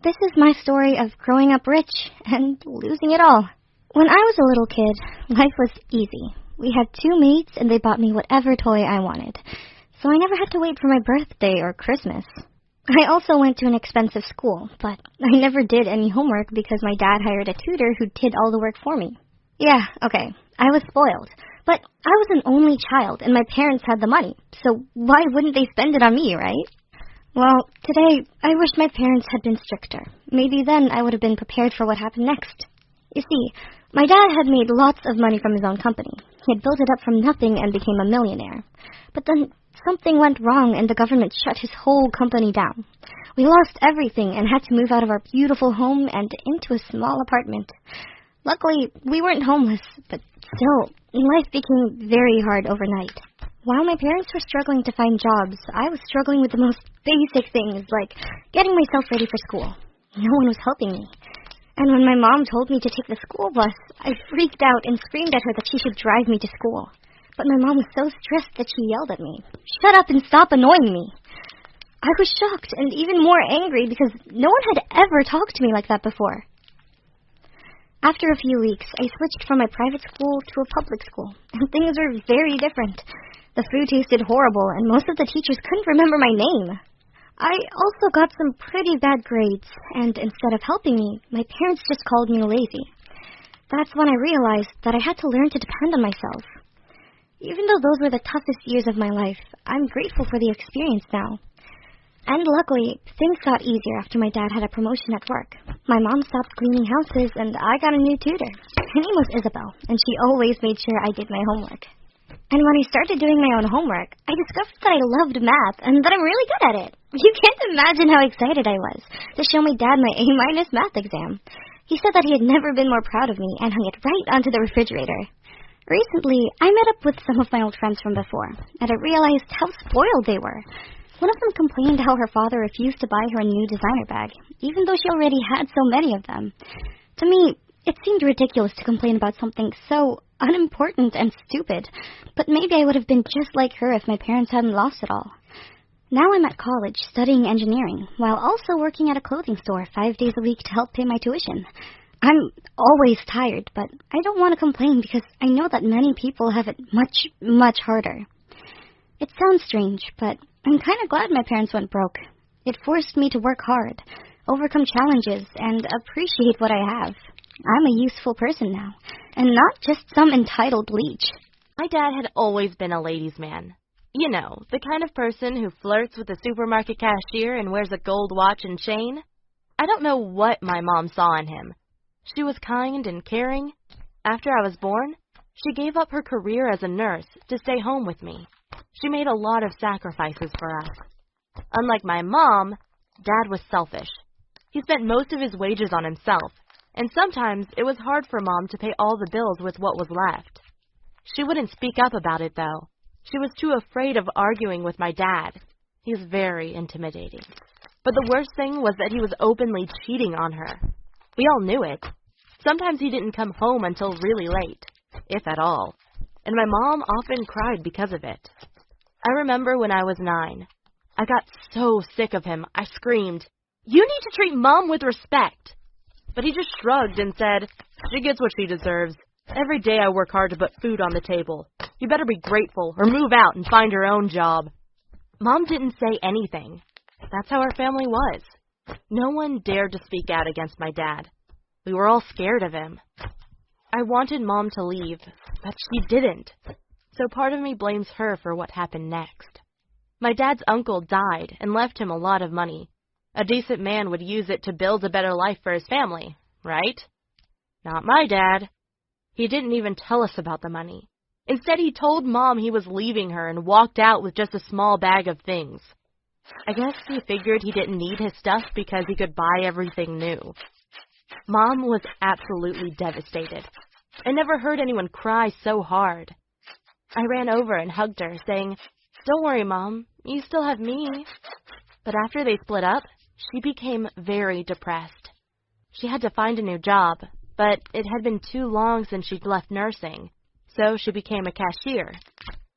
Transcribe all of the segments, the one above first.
This is my story of growing up rich and losing it all. When I was a little kid, life was easy. We had 2 maids and they bought me whatever toy I wanted, so I never had to wait for my birthday or Christmas. I also went to an expensive school, but I never did any homework because my dad hired a tutor who did all the work for me. Yeah, okay, I was spoiled, but I was an only child and my parents had the money, so why wouldn't they spend it on me, right? Well, today, I wish my parents had been stricter. Maybe then I would have been prepared for what happened next. You see, my dad had made lots of money from his own company. He had built it up from nothing and became a millionaire. But then something went wrong and the government shut his whole company down. We lost everything and had to move out of our beautiful home and into a small apartment. Luckily, we weren't homeless, but still, life became very hard overnight. While my parents were struggling to find jobs, I was struggling with the most basic things, like getting myself ready for school. No one was helping me. And when my mom told me to take the school bus, I freaked out and screamed at her that she should drive me to school. But my mom was so stressed that she yelled at me, "Shut up and stop annoying me." I was shocked and even more angry because no one had ever talked to me like that before. After a few weeks, I switched from my private school to a public school, and things were very different. The food tasted horrible, and most of the teachers couldn't remember my name. I also got some pretty bad grades, and instead of helping me, my parents just called me lazy. That's when I realized that I had to learn to depend on myself. Even though those were the toughest years of my life, I'm grateful for the experience now. And luckily, things got easier after my dad had a promotion at work. My mom stopped cleaning houses, and I got a new tutor. Her name was Isabel, and she always made sure I did my homework. And when I started doing my own homework, I discovered that I loved math and that I'm really good at it. You can't imagine how excited I was to show my dad my A- math exam. He said that he had never been more proud of me and hung it right onto the refrigerator. Recently, I met up with some of my old friends from before, and I realized how spoiled they were. One of them complained how her father refused to buy her a new designer bag, even though she already had so many of them. To me, it seemed ridiculous to complain about something so unimportant and stupid, but maybe I would have been just like her if my parents hadn't lost it all. Now I'm at college studying engineering, while also working at a clothing store 5 days a week to help pay my tuition. I'm always tired, but I don't want to complain because I know that many people have it much, much harder. It sounds strange, but I'm kind of glad my parents went broke. It forced me to work hard, overcome challenges, and appreciate what I have. I'm a useful person now, and not just some entitled leech. My dad had always been a ladies' man. You know, the kind of person who flirts with the supermarket cashier and wears a gold watch and chain. I don't know what my mom saw in him. She was kind and caring. After I was born, she gave up her career as a nurse to stay home with me. She made a lot of sacrifices for us. Unlike my mom, Dad was selfish. He spent most of his wages on himself, and sometimes it was hard for Mom to pay all the bills with what was left. She wouldn't speak up about it, though. She was too afraid of arguing with my dad. He's very intimidating. But the worst thing was that he was openly cheating on her. We all knew it. Sometimes he didn't come home until really late, if at all, and my mom often cried because of it. I remember when I was 9. I got so sick of him, I screamed, "You need to treat Mom with respect!" But he just shrugged and said, "She gets what she deserves. Every day I work hard to put food on the table. You better be grateful or move out and find your own job." Mom didn't say anything. That's how our family was. No one dared to speak out against my dad. We were all scared of him. I wanted Mom to leave, but she didn't. So part of me blames her for what happened next. My dad's uncle died and left him a lot of money. A decent man would use it to build a better life for his family, right? Not my dad. He didn't even tell us about the money. Instead, he told Mom he was leaving her and walked out with just a small bag of things. I guess he figured he didn't need his stuff because he could buy everything new. Mom was absolutely devastated. I never heard anyone cry so hard. I ran over and hugged her, saying, "Don't worry, Mom, you still have me." But after they split up, she became very depressed. She had to find a new job, but it had been too long since she'd left nursing, so she became a cashier.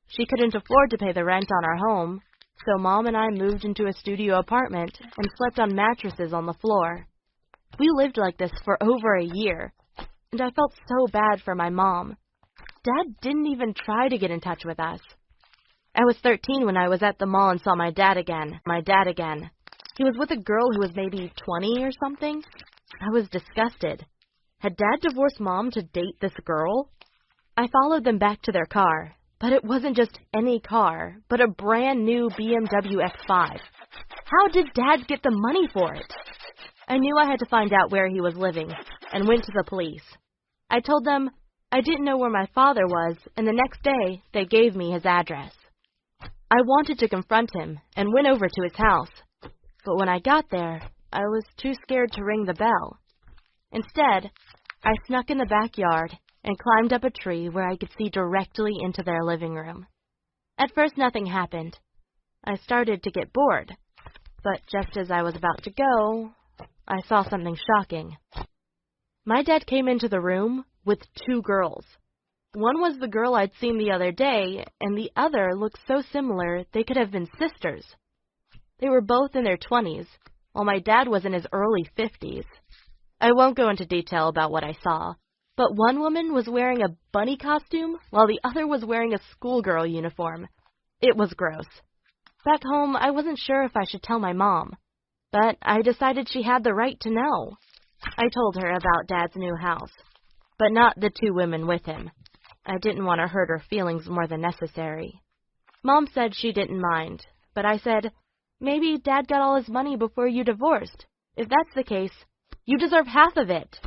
She couldn't afford to pay the rent on our home, so Mom and I moved into a studio apartment and slept on mattresses on the floor. We lived like this for over a year, and I felt so bad for my mom. Dad didn't even try to get in touch with us. I was 13 when I was at the mall and saw my dad again. He was with a girl who was maybe 20 or something. I was disgusted. Had Dad divorced Mom to date this girl? I followed them back to their car, but it wasn't just any car, but a brand new BMW X5. How did Dad get the money for it? I knew I had to find out where he was living, and went to the police. I told them I didn't know where my father was, and the next day, they gave me his address. I wanted to confront him, and went over to his house. But when I got there, I was too scared to ring the bell. Instead, I snuck in the backyard and climbed up a tree where I could see directly into their living room. At first, nothing happened. I started to get bored, but just as I was about to go, I saw something shocking. My dad came into the room with two girls. One was the girl I'd seen the other day, and the other looked so similar they could have been sisters. They were both in their 20s, while my dad was in his early 50s. I won't go into detail about what I saw, but one woman was wearing a bunny costume, while the other was wearing a schoolgirl uniform. It was gross. Back home, I wasn't sure if I should tell my mom, but I decided she had the right to know. I told her about Dad's new house, but not the two women with him. I didn't want to hurt her feelings more than necessary. Mom said she didn't mind, but I said, maybe Dad got all his money before you divorced. If that's the case, you deserve half of it.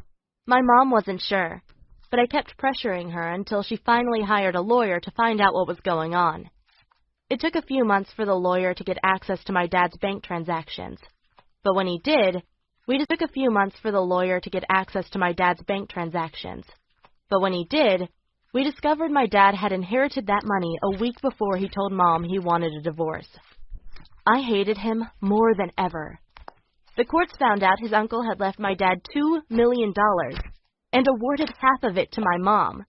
My mom wasn't sure, but I kept pressuring her until she finally hired a lawyer to find out what was going on. It took a few months for the lawyer to get access to my dad's bank transactions. But when he did, we discovered my dad had inherited that money a week before he told Mom he wanted a divorce. I hated him more than ever. The courts found out his uncle had left my dad $2 million and awarded half of it to my mom.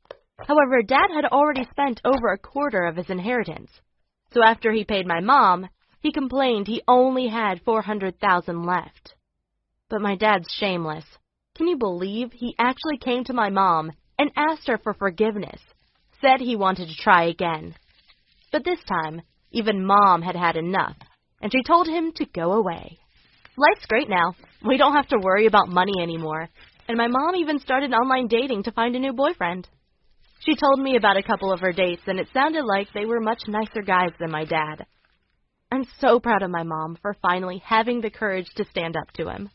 However, Dad had already spent over a quarter of his inheritance. So after he paid my mom, he complained he only had $400,000 left. But my dad's shameless. Can you believe he actually came to my mom and asked her for forgiveness, said he wanted to try again. But this time, even Mom had had enough, and she told him to go away. Life's great now. We don't have to worry about money anymore, and my mom even started online dating to find a new boyfriend. She told me about a couple of her dates, and it sounded like they were much nicer guys than my dad. I'm so proud of my mom for finally having the courage to stand up to him.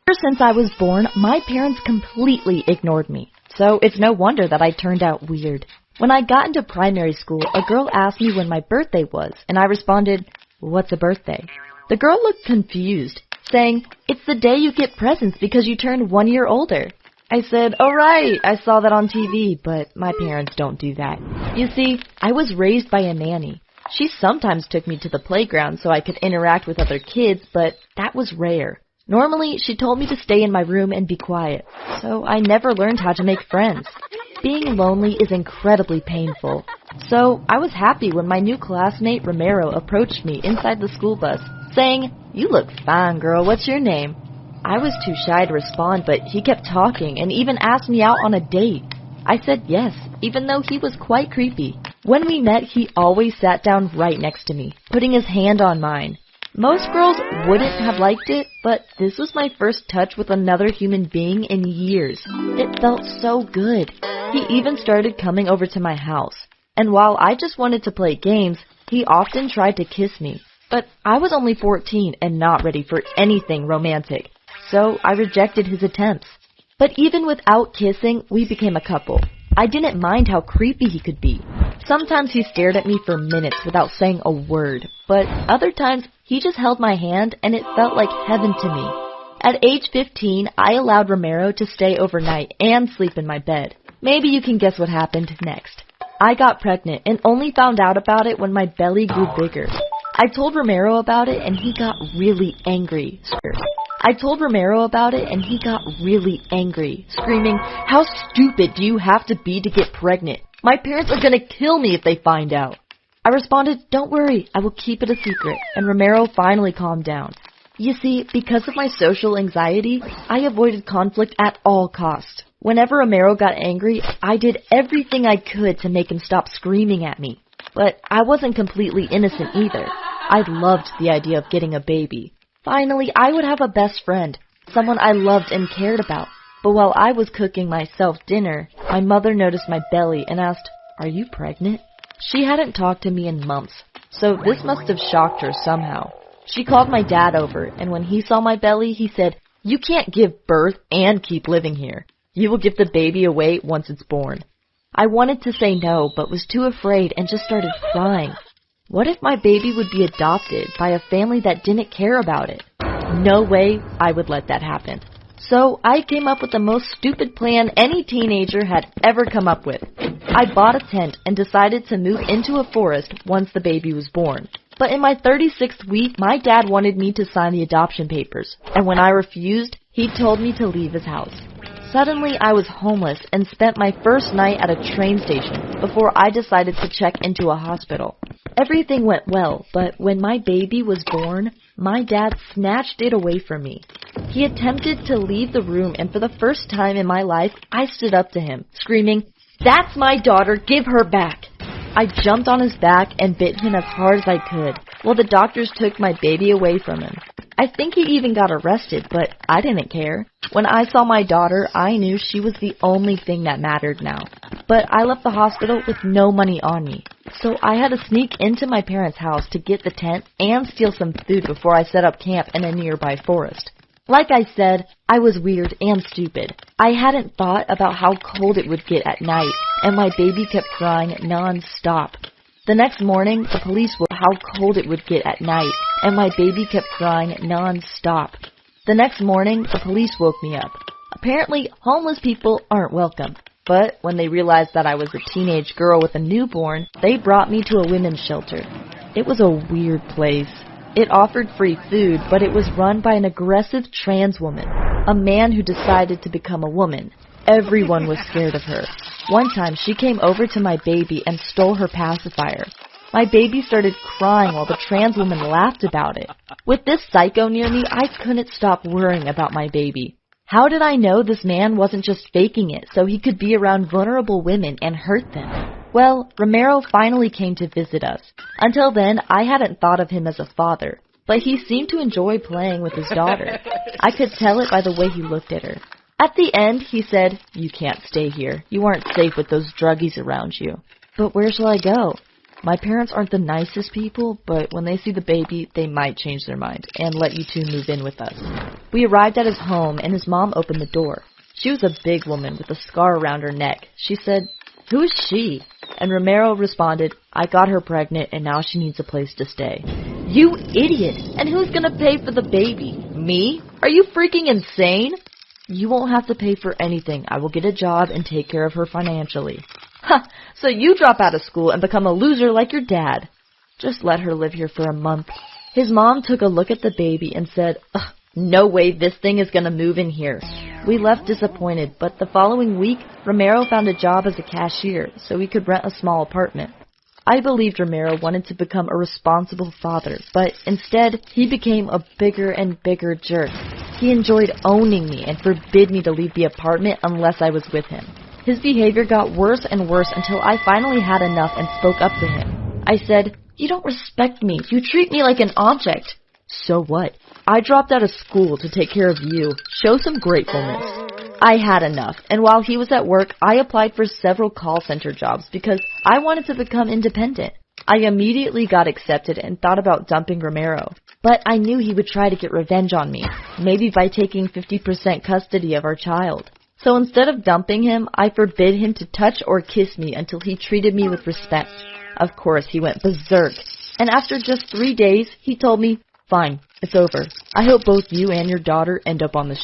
Ever since I was born, my parents completely ignored me, so it's no wonder that I turned out weird. When I got into primary school, a girl asked me when my birthday was, and I responded, "What's a birthday?" The girl looked confused, saying, "It's the day you get presents because you turned 1 year older." I said, "Oh right, I saw that on TV, but my parents don't do that." You see, I was raised by a nanny. She sometimes took me to the playground so I could interact with other kids, but that was rare. Normally, she told me to stay in my room and be quiet, so I never learned how to make friends. Being lonely is incredibly painful, so I was happy when my new classmate Romero approached me inside the school bus, saying, "You look fine, girl, what's your name?" I was too shy to respond, but he kept talking and even asked me out on a date. I said yes, even though he was quite creepy. When we met, he always sat down right next to me, putting his hand on mine. Most girls wouldn't have liked it, but this was my first touch with another human being in years. It felt so good. He even started coming over to my house. And while I just wanted to play games, he often tried to kiss me. But I was only 14 and not ready for anything romantic, so I rejected his attempts. But even without kissing, we became a couple. I didn't mind how creepy he could be. Sometimes he stared at me for minutes without saying a word, but other times he just held my hand and it felt like heaven to me. At age 15, I allowed Romero to stay overnight and sleep in my bed. Maybe you can guess what happened next. I got pregnant and only found out about it when my belly grew bigger. I told Romero about it and he got really angry. Screaming, "How stupid do you have to be to get pregnant? My parents are gonna kill me if they find out." I responded, "Don't worry, I will keep it a secret," and Romero finally calmed down. You see, because of my social anxiety, I avoided conflict at all costs. Whenever Romero got angry, I did everything I could to make him stop screaming at me. But I wasn't completely innocent either. I loved the idea of getting a baby. Finally, I would have a best friend, someone I loved and cared about. But while I was cooking myself dinner, my mother noticed my belly and asked, "Are you pregnant?" She hadn't talked to me in months, so this must have shocked her somehow. She called my dad over, and when he saw my belly, he said, "You can't give birth and keep living here. You will give the baby away once it's born." I wanted to say no, but was too afraid and just started crying. What if my baby would be adopted by a family that didn't care about it? No way I would let that happen. So I came up with the most stupid plan any teenager had ever come up with. I bought a tent and decided to move into a forest once the baby was born. But in my 36th week, my dad wanted me to sign the adoption papers, and when I refused, he told me to leave his house. Suddenly, I was homeless and spent my first night at a train station before I decided to check into a hospital. Everything went well, but when my baby was born, my dad snatched it away from me. He attempted to leave the room, and for the first time in my life, I stood up to him, screaming, "That's my daughter, give her back!" I jumped on his back and bit him as hard as I could, while the doctors took my baby away from him. I think he even got arrested, but I didn't care. When I saw my daughter, I knew she was the only thing that mattered now. But I left the hospital with no money on me, so I had to sneak into my parents' house to get the tent and steal some food before I set up camp in a nearby forest. Like I said, I was weird and stupid. I hadn't thought about how cold it would get at night, and my baby kept crying non-stop. The next morning, the police woke how cold it would get at night, and my baby kept crying non-stop. The next morning, the police woke me up. Apparently, homeless people aren't welcome. But when they realized that I was a teenage girl with a newborn, they brought me to a women's shelter. It was a weird place. It offered free food, but it was run by an aggressive trans woman, a man who decided to become a woman. Everyone was scared of her. One time, she came over to my baby and stole her pacifier. My baby started crying while the trans woman laughed about it. With this psycho near me, I couldn't stop worrying about my baby. How did I know this man wasn't just faking it so he could be around vulnerable women and hurt them? Well, Romero finally came to visit us. Until then, I hadn't thought of him as a father, but he seemed to enjoy playing with his daughter. I could tell it by the way he looked at her. At the end, he said, "You can't stay here. You aren't safe with those druggies around you." But where shall I go? My parents aren't the nicest people, but when they see the baby, they might change their mind and let you two move in with us. We arrived at his home, and his mom opened the door. She was a big woman with a scar around her neck. She said, "Who is she?" And Romero responded, "I got her pregnant, and now she needs a place to stay." You idiot! And who's gonna pay for the baby? Me? Are you freaking insane? You won't have to pay for anything. I will get a job and take care of her financially. Ha! So you drop out of school and become a loser like your dad. Just let her live here for a month. His mom took a look at the baby and said, "Ugh, no way this thing is gonna move in here." We left disappointed, but the following week, Romero found a job as a cashier so he could rent a small apartment. I believed Romero wanted to become a responsible father, but instead, he became a bigger and bigger jerk. He enjoyed owning me and forbid me to leave the apartment unless I was with him. His behavior got worse and worse until I finally had enough and spoke up to him. I said, "You don't respect me. You treat me like an object." "So what? I dropped out of school to take care of you. Show some gratefulness." I had enough, and while he was at work, I applied for several call center jobs because I wanted to become independent. I immediately got accepted and thought about dumping Romero, but I knew he would try to get revenge on me, maybe by taking 50% custody of our child. So instead of dumping him, I forbid him to touch or kiss me until he treated me with respect. Of course, he went berserk, and after just 3 days, he told me, "Fine, it's over. I hope both you and your daughter end up on the